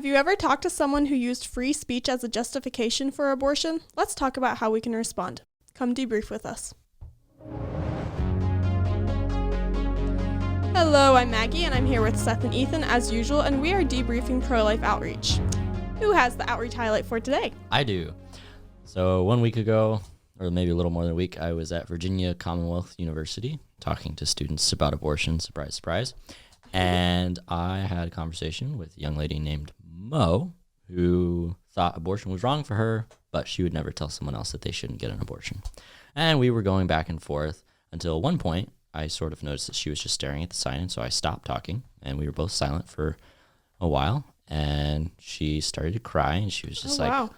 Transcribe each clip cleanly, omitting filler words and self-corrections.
Have you ever talked to someone who used free speech as a justification for abortion? Let's talk about how we can respond. Come debrief with us. Hello, I'm Maggie, and I'm here with Seth and Ethan as usual, and we are debriefing pro-life outreach. Who has the outreach highlight for today? I do. So 1 week ago, or maybe a little more than a week, I was at Virginia Commonwealth University talking to students about abortion. Surprise, surprise. And I had a conversation with a young lady named Mo, who thought abortion was wrong for her, but she would never tell someone else that they shouldn't get an abortion. And we were going back and forth until one point I sort of noticed that she was just staring at the sign, and so I stopped talking, and we were both silent for a while, and she started to cry, and she was just wow.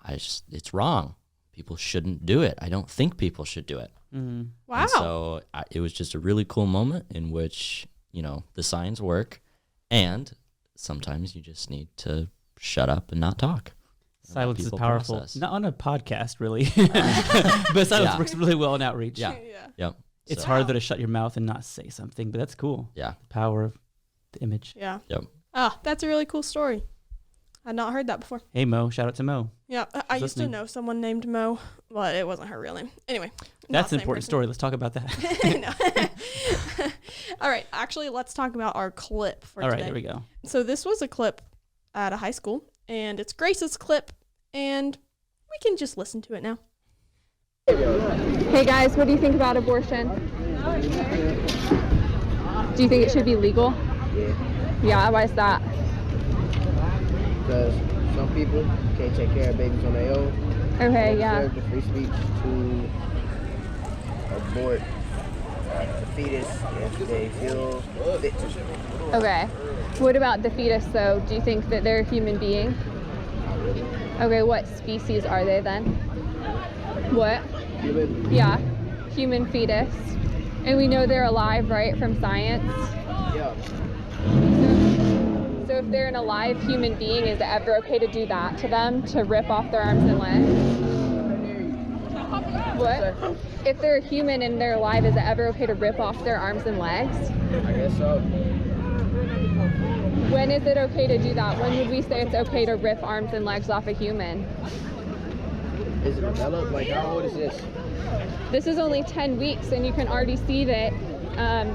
It's wrong. People shouldn't do it. I don't think people should do it. Mm-hmm. Wow. And so it was just a really cool moment in which, you know, the signs work, and sometimes you just need to shut up and not talk. Silence is powerful. Process. Not on a podcast, really. But silence works really well in outreach. Yeah. Yep. It's So, hard though to shut your mouth and not say something, but that's cool. Yeah. The power of the image. Yeah. Yep. Ah, that's a really cool story. I'd not heard that before. Hey, Mo. Shout out to Mo. Yeah, I used to know someone named Mo, but it wasn't her real name. Anyway. That's an important story. Let's talk about that. All right. Actually, let's talk about our clip for All today. right, here we go. So this was a clip at a high school, and it's Grace's clip, and we can just listen to it now. Hey guys, what do you think about abortion? Do you think it should be legal? Yeah, why is that? Because some people can't take care of babies on their own. Okay, yeah. Reserve the free speech to abort the fetus if they feel fit to. Okay. What about the fetus though? Do you think that they're a human being? Okay, what species are they then? What? Human. Yeah, human fetus. And we know they're alive, right, from science? Yeah. So if they're an alive human being, is it ever okay to do that to them, to rip off their arms and legs? What? If they're a human and they're alive, is it ever okay to rip off their arms and legs? I guess so. When is it okay to do that? When would we say it's okay to rip arms and legs off a human? Is it developed? Like, how old is this? This is only 10 weeks, and you can already see that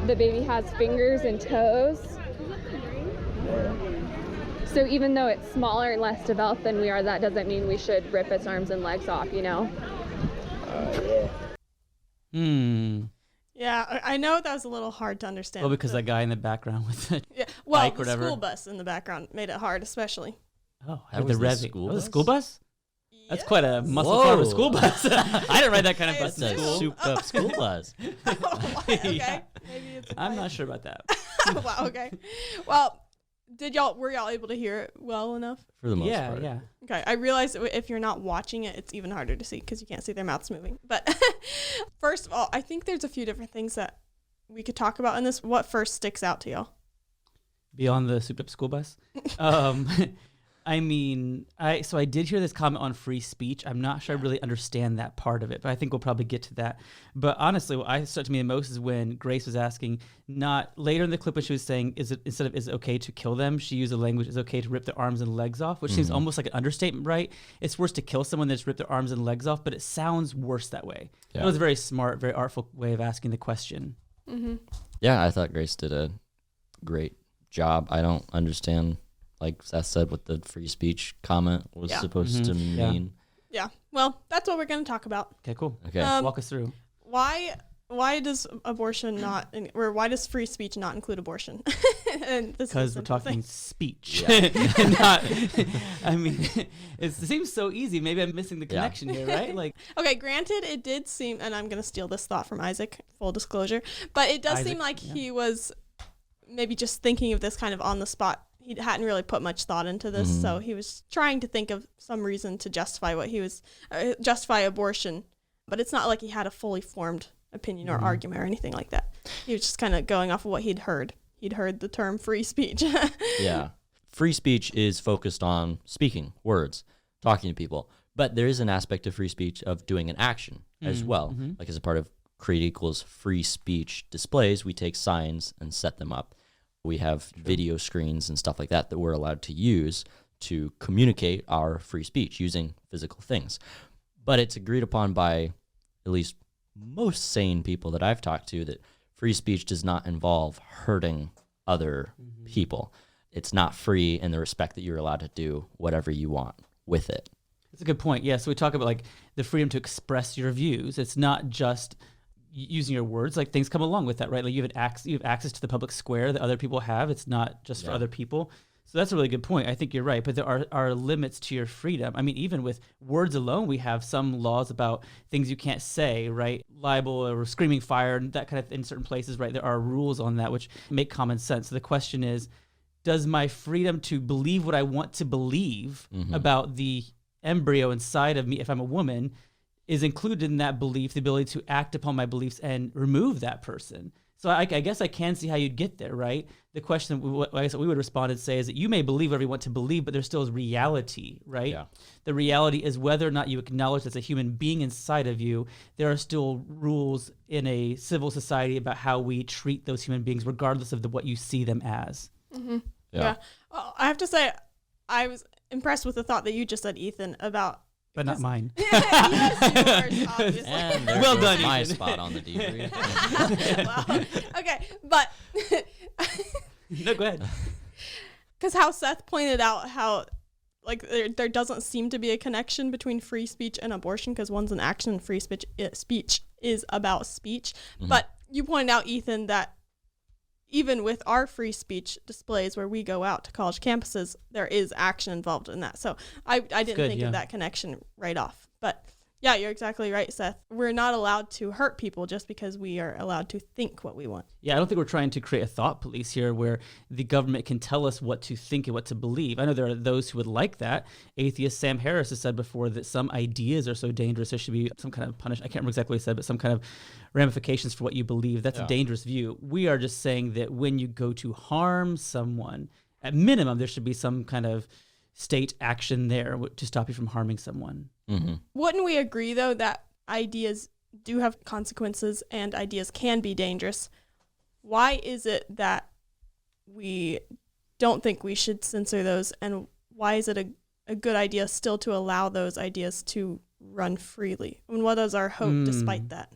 the baby has fingers and toes. So even though it's smaller and less developed than we are, that doesn't mean we should rip its arms and legs off, you know? Yeah. Yeah, I know that was a little hard to understand. Well, because that guy in the background with the well, bike or the whatever. school bus in the background made it hard, especially. Oh, I That heard the was the revving. school Oh, the bus? school bus? That's quite a muscle Whoa. car of a school bus. I didn't ride that kind of bus That's in a school. souped up school bus. Okay, Yeah. maybe it's. I'm not sure about that. Wow. Okay. Well, were y'all able to hear it well enough? For the most Yeah, part. yeah. Okay, I realize that if you're not watching it, it's even harder to see because you can't see their mouths moving. But first of all, I think there's a few different things that we could talk about in this. What first sticks out to y'all? Beyond the souped up school bus. I mean, I did hear this comment on free speech. I'm not sure I really understand that part of it, but I think we'll probably get to that. But honestly, what stuck to me the most is when Grace was asking, not later in the clip when she was saying, is it okay to kill them? She used the language, is it okay to rip their arms and legs off, which seems almost like an understatement, right? It's worse to kill someone than to rip their arms and legs off, but it sounds worse that way. Yeah. That was a very smart, very artful way of asking the question. Mm-hmm. Yeah, I thought Grace did a great job. I don't understand, like Seth said, what the free speech comment was supposed to mean. Yeah. Well, that's what we're going to talk about. Okay, cool. Okay. Walk us through. Why does abortion not, or why does free speech not include abortion? Because we're talking speech. Yeah. Not, I mean, it seems so easy. Maybe I'm missing the connection here, right? Like, Okay, granted, it did seem, and I'm going to steal this thought from Isaac, full disclosure, but it does seem like he was maybe just thinking of this kind of on the spot. He hadn't really put much thought into this, so he was trying to think of some reason to justify justify abortion, but it's not like he had a fully formed opinion or argument or anything like that. He was just kind of going off of what he'd heard. He'd heard the term free speech. Yeah. Free speech is focused on speaking, words, talking to people. But there is an aspect of free speech of doing an action as well. Like as a part of Create Equals free speech displays, we take signs and set them up. We have video screens and stuff like that that we're allowed to use to communicate our free speech using physical things. But it's agreed upon by at least most sane people that I've talked to that free speech does not involve hurting other people. It's not free in the respect that you're allowed to do whatever you want with it. That's a good point. Yeah, so we talk about like the freedom to express your views. It's not just using your words. Like things come along with that, right? Like you have access to the public square that other people have. It's not just for other people. So that's a really good point. I think you're right. But there are limits to your freedom. I mean, even with words alone, we have some laws about things you can't say, right? Libel or screaming fire and that kind of in certain places, right? There are rules on that which make common sense. So the question is, does my freedom to believe what I want to believe about the embryo inside of me, if I'm a woman, is included in that belief, the ability to act upon my beliefs and remove that person? So I guess I can see how you'd get there, right? The question, I guess what we would respond and say is that you may believe whatever you want to believe, but there still is reality, right? Yeah. The reality is whether or not you acknowledge there's a human being inside of you, there are still rules in a civil society about how we treat those human beings, regardless of what you see them as. Yeah. Well, I have to say, I was impressed with the thought that you just said, Ethan, about... But not mine. Yes, yours, obviously. And well done, my Ethan. spot on the debrief. Well, okay, but... No, go ahead. Because how Seth pointed out how, like, there doesn't seem to be a connection between free speech and abortion, because one's an action and free speech is about speech. But you pointed out, Ethan, that even with our free speech displays where we go out to college campuses, there is action involved in that. So I didn't think of that connection right off. But yeah, you're exactly right, Seth. We're not allowed to hurt people just because we are allowed to think what we want. Yeah, I don't think we're trying to create a thought police here where the government can tell us what to think and what to believe. I know there are those who would like that. Atheist Sam Harris has said before that some ideas are so dangerous there should be some kind of punishment. I can't remember exactly what he said, but some kind of ramifications for what you believe. That's a dangerous view. We are just saying that when you go to harm someone, at minimum, there should be some kind of state action there to stop you from harming someone. Wouldn't we agree, though, that ideas do have consequences and ideas can be dangerous? Why is it that we don't think we should censor those, and why is it a good idea still to allow those ideas to run freely? And what is our hope despite that?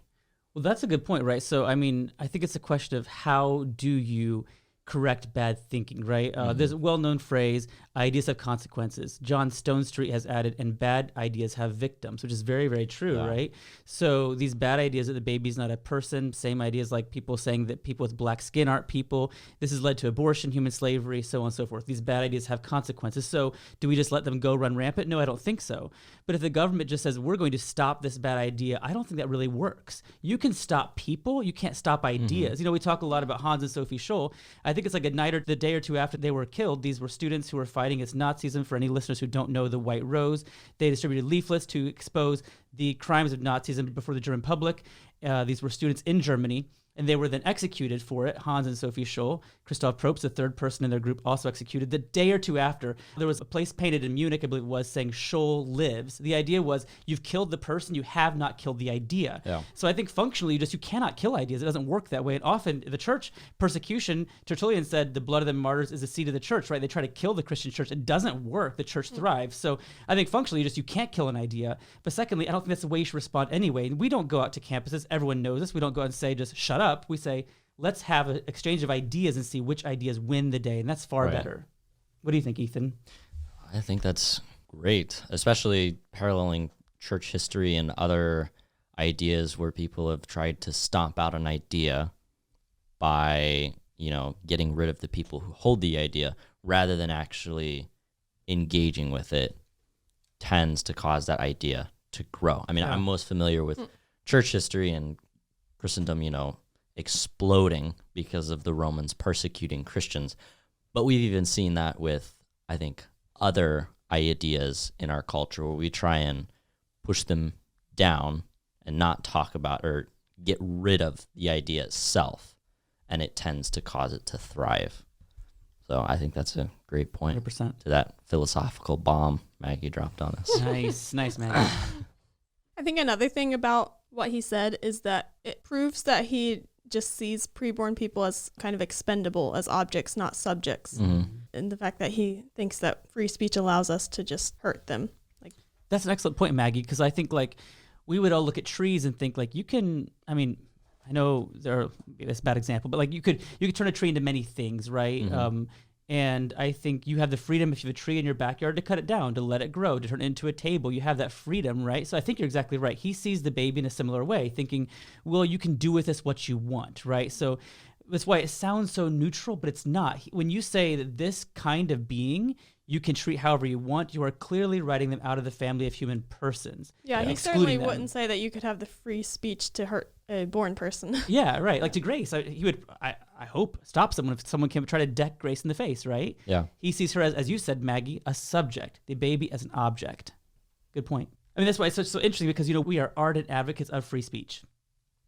Well, that's a good point, right? So, I mean, I think it's a question of how do you correct bad thinking, right? There's a well-known phrase, ideas have consequences. John Stonestreet has added, and bad ideas have victims, which is very, very true, right? So these bad ideas that the baby's not a person, same ideas like people saying that people with black skin aren't people. This has led to abortion, human slavery, so on and so forth. These bad ideas have consequences. So do we just let them go run rampant? No, I don't think so. But if the government just says, we're going to stop this bad idea, I don't think that really works. You can stop people, you can't stop ideas. You know, we talk a lot about Hans and Sophie Scholl. I think it's like a night or the day or two after they were killed, these were students who were fighting against Nazism. For any listeners who don't know the White Rose, they distributed leaflets to expose the crimes of Nazism before the German public. These were students in Germany, and they were then executed for it. Hans and Sophie Scholl, Christoph Probst, the third person in their group, also executed. The day or two after, there was a place painted in Munich, I believe it was, saying Scholl lives. The idea was you've killed the person, you have not killed the idea. So I think functionally you cannot kill ideas. It doesn't work that way. And often the church persecution, Tertullian said the blood of the martyrs is the seed of the church, right? They try to kill the Christian church. It doesn't work. The church thrives. So I think functionally you can't kill an idea. But secondly, I don't think that's the way you should respond anyway. And we don't go out to campuses. Everyone knows this. We don't go out and say, just shut up. We say, let's have an exchange of ideas and see which ideas win the day. And that's far better. What do you think, Ethan? I think that's great, especially paralleling church history and other ideas where people have tried to stomp out an idea by, getting rid of the people who hold the idea rather than actually engaging with it tends to cause that idea to grow. I mean, I'm most familiar with church history and Christendom, exploding because of the Romans persecuting Christians. But we've even seen that with, I think, other ideas in our culture where we try and push them down and not talk about or get rid of the idea itself, and it tends to cause it to thrive. So I think that's a great point 100%. To that philosophical bomb Maggie dropped on us. Nice, Maggie. I think another thing about what he said is that it proves that he just sees preborn people as kind of expendable, as objects, not subjects. and the fact that he thinks that free speech allows us to just hurt them. Like, that's an excellent point, Maggie, because I think like we would all look at trees and think like you can, I mean, I know that's a bad example, but like you could turn a tree into many things, right? And I think you have the freedom, if you have a tree in your backyard, to cut it down, to let it grow, to turn it into a table. You have that freedom, right? So I think you're exactly right. He sees the baby in a similar way, thinking, well, you can do with this what you want, right? So that's why it sounds so neutral, but it's not. When you say that this kind of being you can treat however you want, you are clearly writing them out of the family of human persons. Yeah, he certainly wouldn't say that you could have the free speech to hurt a born person. Yeah, right. Like to Grace, he would, I hope, stop someone if someone can try to deck Grace in the face, right? Yeah. He sees her as you said, Maggie, a subject, the baby as an object. Good point. I mean, that's why it's so interesting because, we are ardent advocates of free speech.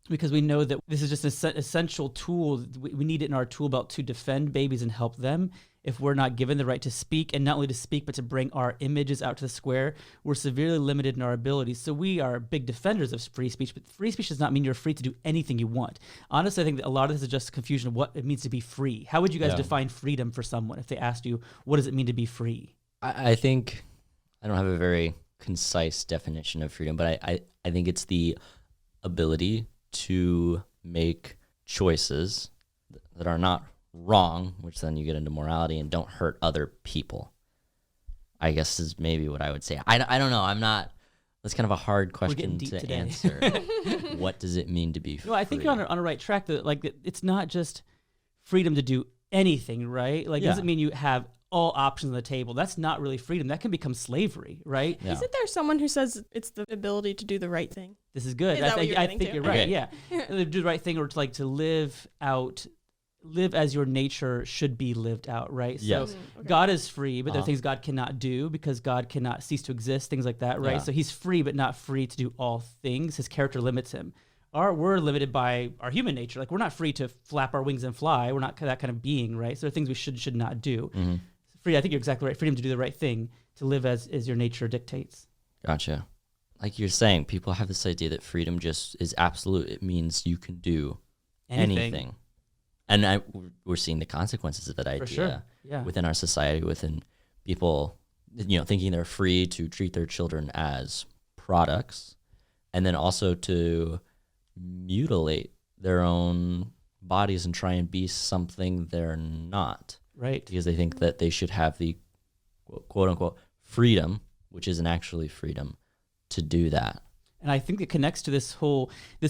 Because we know that this is just an essential tool. We need it in our tool belt to defend babies and help them. If we're not given the right to speak, and not only to speak, but to bring our images out to the square, we're severely limited in our abilities. So we are big defenders of free speech, but free speech does not mean you're free to do anything you want. Honestly, I think that a lot of this is just a confusion of what it means to be free. How would you guys define freedom for someone if they asked you, what does it mean to be free? I think I don't have a very concise definition of freedom, but I think it's the ability to make choices that are not wrong, which then you get into morality, and don't hurt other people, I guess is maybe what I would say. I don't know. I'm not, that's kind of a hard question to answer. What does it mean to be free? No, I think you're on a right track. That it's not just freedom to do anything, right? Like, it doesn't mean you have all options on the table. That's not really freedom. That can become slavery, right? Yeah. Isn't there someone who says it's the ability to do the right thing? This is good. I think you're right. Okay. Yeah. Do the right thing, or to live as your nature should be lived out, right? Yes. So God is free, but there are things God cannot do because God cannot cease to exist, things like that, right? Yeah. So he's free, but not free to do all things. His character limits him. We're limited by our human nature. Like, we're not free to flap our wings and fly. We're not that kind of being, right? So there are things we should not do. Mm-hmm. Free, I think you're exactly right. Freedom to do the right thing, to live as your nature dictates. Gotcha. Like you're saying, people have this idea that freedom just is absolute. It means you can do anything. And we're seeing the consequences of that idea within our society, within people, thinking they're free to treat their children as products, and then also to mutilate their own bodies and try and be something they're not. Right. Because they think that they should have the quote unquote freedom, which isn't actually freedom, to do that. And I think it connects to this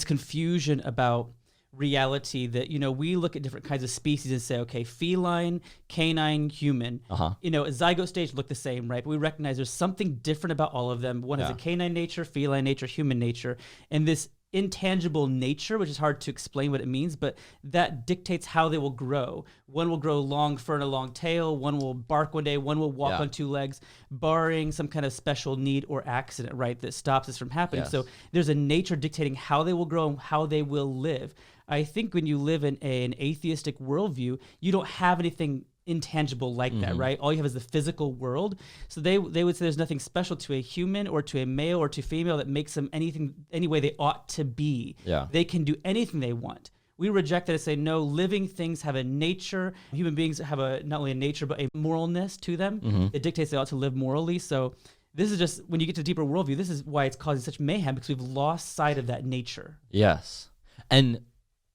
confusion about reality that, we look at different kinds of species and say, okay, feline, canine, human, zygote stage look the same, right? But we recognize there's something different about all of them. One has a canine nature, feline nature, human nature, and this intangible nature, which is hard to explain what it means, but that dictates how they will grow. One will grow long fur and a long tail, one will bark one day, one will walk on two legs, barring some kind of special need or accident, right, that stops this from happening. Yes. So there's a nature dictating how they will grow and how they will live. I think when you live in an atheistic worldview, you don't have anything intangible like that, right? All you have is the physical world. So they would say there's nothing special to a human or to a male or to female that makes them any way they ought to be. Yeah. They can do anything they want. We reject that and say, no, living things have a nature. Human beings have not only a nature, but a moralness to them. It dictates they ought to live morally. So this is just, when you get to a deeper worldview, this is why it's causing such mayhem, because we've lost sight of that nature. Yes. And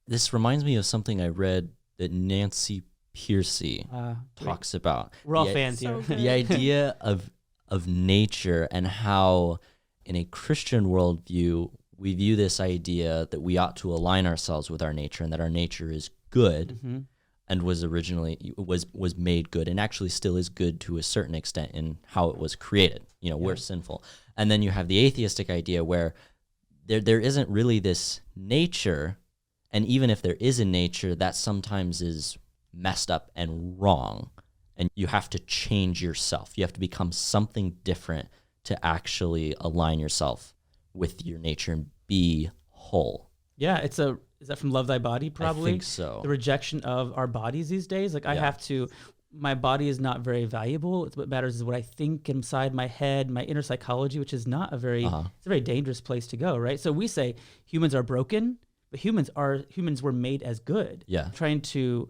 this reminds me of something I read that Nancy Piercy talks about. We're all fans here. The idea of nature, and how in a Christian worldview, we view this idea that we ought to align ourselves with our nature, and that our nature is good and was originally was made good, and actually still is good to a certain extent in how it was created. We're sinful. And then you have the atheistic idea where there isn't really this nature, and even if there is a nature, that sometimes is messed up and wrong, and you have to change yourself. You have to become something different to actually align yourself with your nature and be whole. Yeah, is that from Love Thy Body? Probably. I think so. The rejection of our bodies these days. Like, my body is not very valuable. What matters is what I think inside my head, my inner psychology, which is not it's a very dangerous place to go, right? So we say humans are broken, but humans were made as good. Yeah. Trying to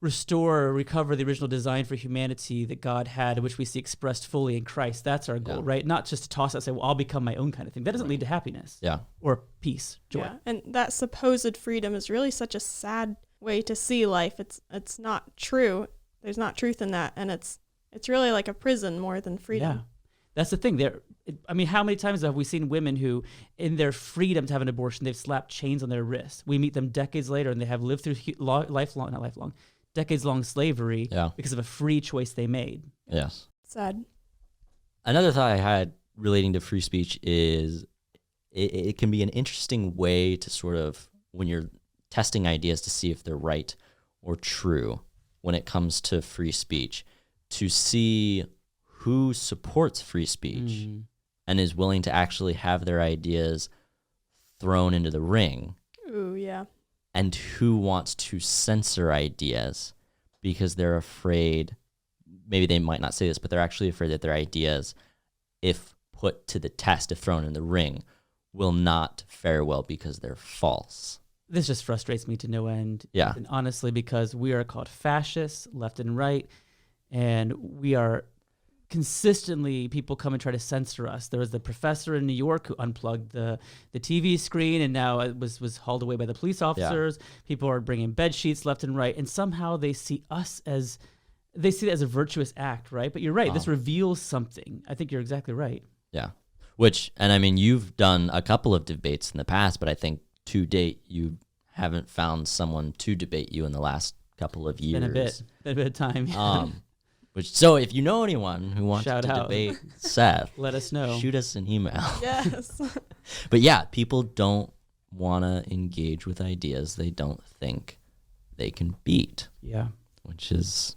restore or recover the original design for humanity that God had, which we see expressed fully in Christ. That's our goal, right? Not just to toss out and say, well, I'll become my own kind of thing. That doesn't lead to happiness or peace, joy. Yeah. And that supposed freedom is really such a sad way to see life. It's not true. There's not truth in that. And it's really like a prison more than freedom. Yeah. That's the thing. I mean, how many times have we seen women who, in their freedom to have an abortion, they've slapped chains on their wrists? We meet them decades later, and they have lived through decades-long slavery because of a free choice they made. Yes. Sad. Another thought I had relating to free speech is it can be an interesting way to sort of, when you're testing ideas to see if they're right or true when it comes to free speech, to see who supports free speech and is willing to actually have their ideas thrown into the ring. Ooh, yeah. And who wants to censor ideas because they're afraid, maybe they might not say this, but they're actually afraid that their ideas, if put to the test, if thrown in the ring, will not fare well because they're false. This just frustrates me to no end. Yeah. And honestly, because we are called fascists, left and right, and we are consistently, people come and try to censor us. There was the professor in New York who unplugged the TV screen, and now it was hauled away by the police officers. People are bringing bed sheets left and right, and somehow they see us as, they see it as a virtuous act, right? But you're right. This reveals something. I think you're exactly right. Yeah. Which, and I mean, you've done a couple of debates in the past, but I think to date, you haven't found someone to debate you in the last couple of years. Been a bit of time. So if you know anyone who wants to debate Seth, let us know. Shoot us an email. Yes. But yeah, people don't want to engage with ideas they don't think they can beat. Yeah. Which is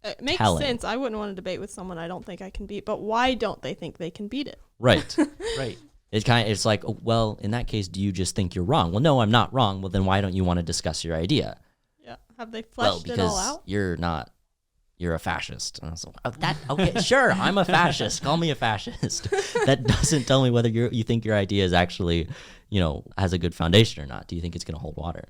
it makes sense. I wouldn't want to debate with someone I don't think I can beat, but why don't they think they can beat it? Right. Right. It's like, well, in that case, do you just think you're wrong? Well, no, I'm not wrong. Well, then why don't you want to discuss your idea? Yeah. Have they fleshed it all out? You're a fascist. And I was like, okay, sure, I'm a fascist. Call me a fascist. That doesn't tell me whether you think your idea is actually, has a good foundation or not. Do you think it's going to hold water?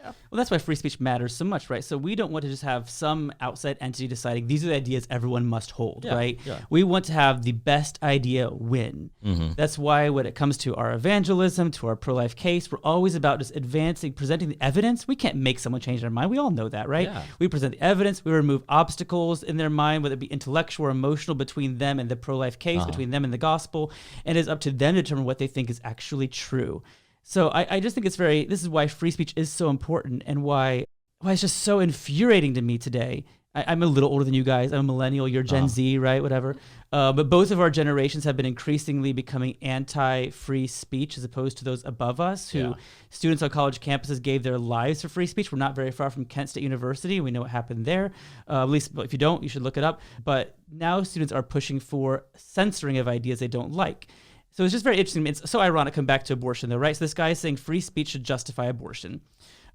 Well, that's why free speech matters so much, right? So we don't want to just have some outside entity deciding these are the ideas everyone must hold, right? Yeah. We want to have the best idea win. Mm-hmm. That's why when it comes to our evangelism, to our pro-life case, we're always about just advancing, presenting the evidence. We can't make someone change their mind. We all know that, right? Yeah. We present the evidence. We remove obstacles in their mind, whether it be intellectual or emotional, between them and the pro-life case, between them and the gospel. And it's up to them to determine what they think is actually true. So I just think this is why free speech is so important, and why it's just so infuriating to me today. I'm a little older than you guys. I'm a millennial. You're Gen Z, right? Whatever. But both of our generations have been increasingly becoming anti-free speech as opposed to those above us who students on college campuses gave their lives for free speech. We're not very far from Kent State University. We know what happened there. At least if you don't, you should look it up. But now students are pushing for censoring of ideas they don't like. So it's just very interesting. It's so ironic, come back to abortion though, right? So this guy is saying free speech should justify abortion.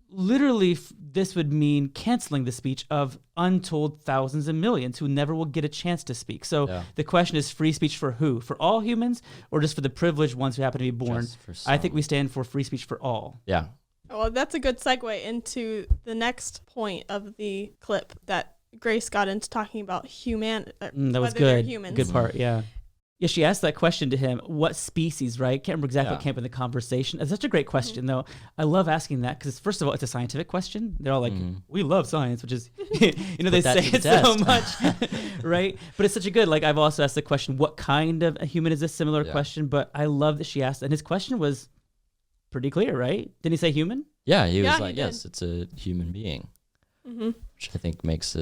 Literally, this would mean canceling the speech of untold thousands and millions who never will get a chance to speak. So the question is, free speech for who? For all humans, or just for the privileged ones who happen to be born? I think we stand for free speech for all. Yeah. Well, that's a good segue into the next point of the clip that Grace got into, talking about that was good. Good part, yeah. Yeah, she asked that question to him, what species, right? Can't remember exactly what came up in the conversation. It's such a great question, though. I love asking that because, first of all, it's a scientific question. They're all like, we love science, which is, they say it so much, right? But it's such a good, I've also asked the question, what kind of a human is this? Similar question, but I love that she asked, and his question was pretty clear, right? Didn't he say human? Yeah, he was like, yes, it's a human being, which I think makes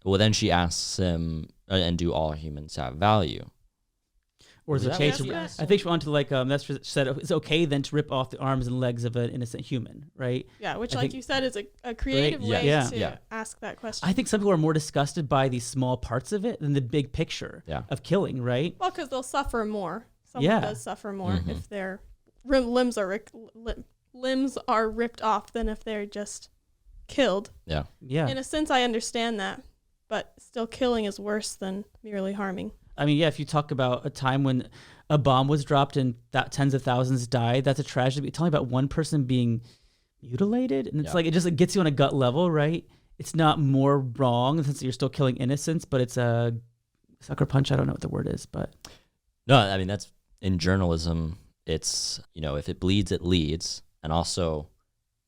well, then she asks him, and do all humans have value? Or is it okay to? I think she wanted to that's said it's okay then to rip off the arms and legs of an innocent human, right? Yeah, which, you said, is a creative way to ask that question. I think some people are more disgusted by these small parts of it than the big picture of killing, right? Well, because they'll suffer more. Someone does suffer more if their limbs are ripped off than if they're just killed. Yeah. Yeah. In a sense, I understand that, but still, killing is worse than merely harming. I mean, if you talk about a time when a bomb was dropped and that tens of thousands died, that's a tragedy. But tell me about one person being mutilated, and it's it just gets you on a gut level, right? it's not more wrong since you're still killing innocents, but it's a sucker punch. I don't know what the word is, but No, I mean, that's in journalism. It's, if it bleeds, it leads, and also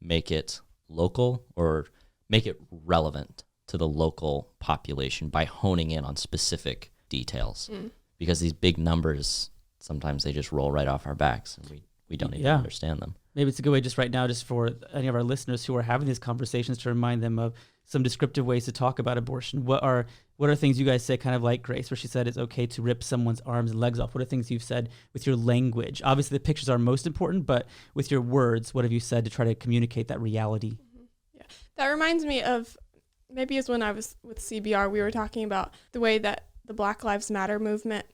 make it local or make it relevant to the local population by honing in on specific details. Because these big numbers, sometimes they just roll right off our backs and we don't even understand them. Maybe it's a good way just right now, just for any of our listeners who are having these conversations, to remind them of some descriptive ways to talk about abortion. What are things you guys say, kind of like Grace, where she said it's okay to rip someone's arms and legs off? What are things you've said with your language? Obviously, the pictures are most important, but with your words, what have you said to try to communicate that reality? Yeah, that reminds me of, maybe it's when I was with CBR, we were talking about the way that the Black Lives Matter movement,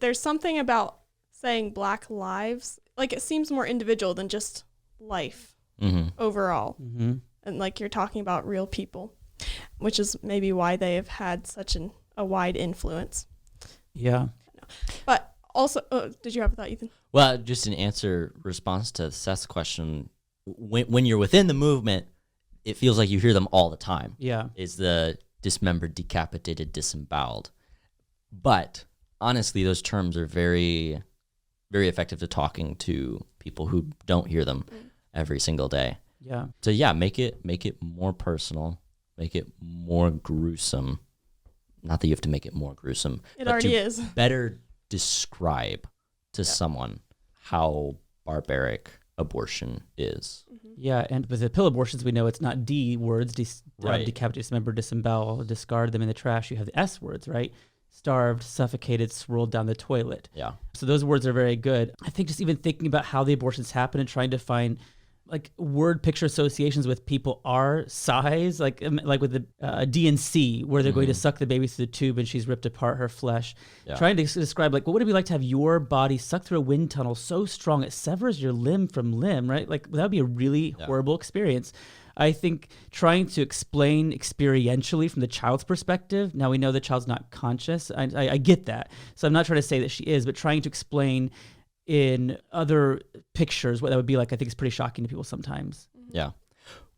there's something about saying Black lives, like it seems more individual than just life overall. And like you're talking about real people, which is maybe why they have had such a wide influence. Yeah. But also, did you have a thought, Ethan? Well, just in response to Seth's question, when you're within the movement, it feels like you hear them all the time. Yeah. Is the dismembered, decapitated, disemboweled. But honestly, those terms are very, very effective to talking to people who don't hear them every single day. Yeah. So yeah, make it more personal, make it more gruesome. Not that you have to make it more gruesome. It already is. Better describe to someone how barbaric abortion is. Yeah, and with the pill abortions, we know it's not D words, decapitate, dismember, disembowel, discard them in the trash. You have the S words, right? Starved, suffocated, swirled down the toilet. Yeah. So those words are very good. I think just even thinking about how the abortions happen and trying to find like word picture associations with people our size, like with the DNC, where they're going to suck the baby through the tube and she's ripped apart her flesh. Yeah. Trying to describe like, what would it be like to have your body sucked through a wind tunnel so strong it severs your limb from limb, right? Like that would be a really horrible experience. I think trying to explain experientially from the child's perspective. Now we know the child's not conscious. I get that. So I'm not trying to say that she is, but trying to explain in other pictures what that would be like, I think is pretty shocking to people sometimes. Yeah.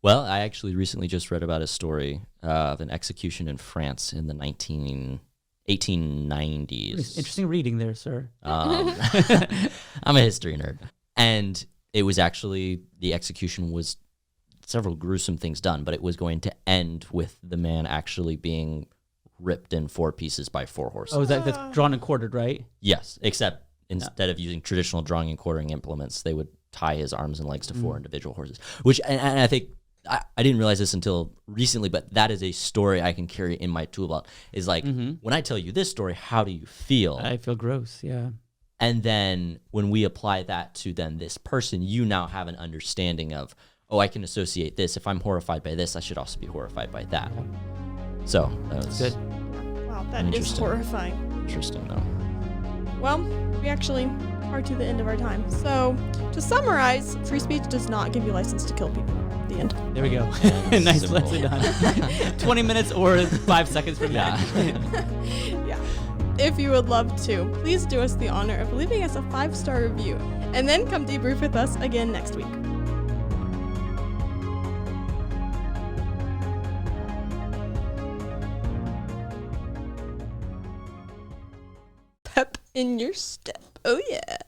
Well, I actually recently just read about a story of an execution in France in the 1890s. Interesting reading there, sir. I'm a history nerd. And it was actually, the execution was several gruesome things done, but it was going to end with the man actually being ripped in 4 pieces by 4 horses. Oh, that's drawn and quartered, right? Yes, except instead of using traditional drawing and quartering implements, they would tie his arms and legs to 4 individual horses. Which, and I think, I didn't realize this until recently, but that is a story I can carry in my tool belt. Is like, when I tell you this story, how do you feel? I feel gross, yeah. And then when we apply that to then this person, you now have an understanding of, oh, I can associate this. If I'm horrified by this, I should also be horrified by that. So that was good. Wow, that is horrifying. Interesting, though. Well, we actually are to the end of our time. So to summarize, free speech does not give you license to kill people. The end. There we go. Nicely done. 20 minutes or 5 seconds from now. Yeah. If you would love to, please do us the honor of leaving us a 5-star review, and then come debrief with us again next week. Pep in your step. Oh yeah.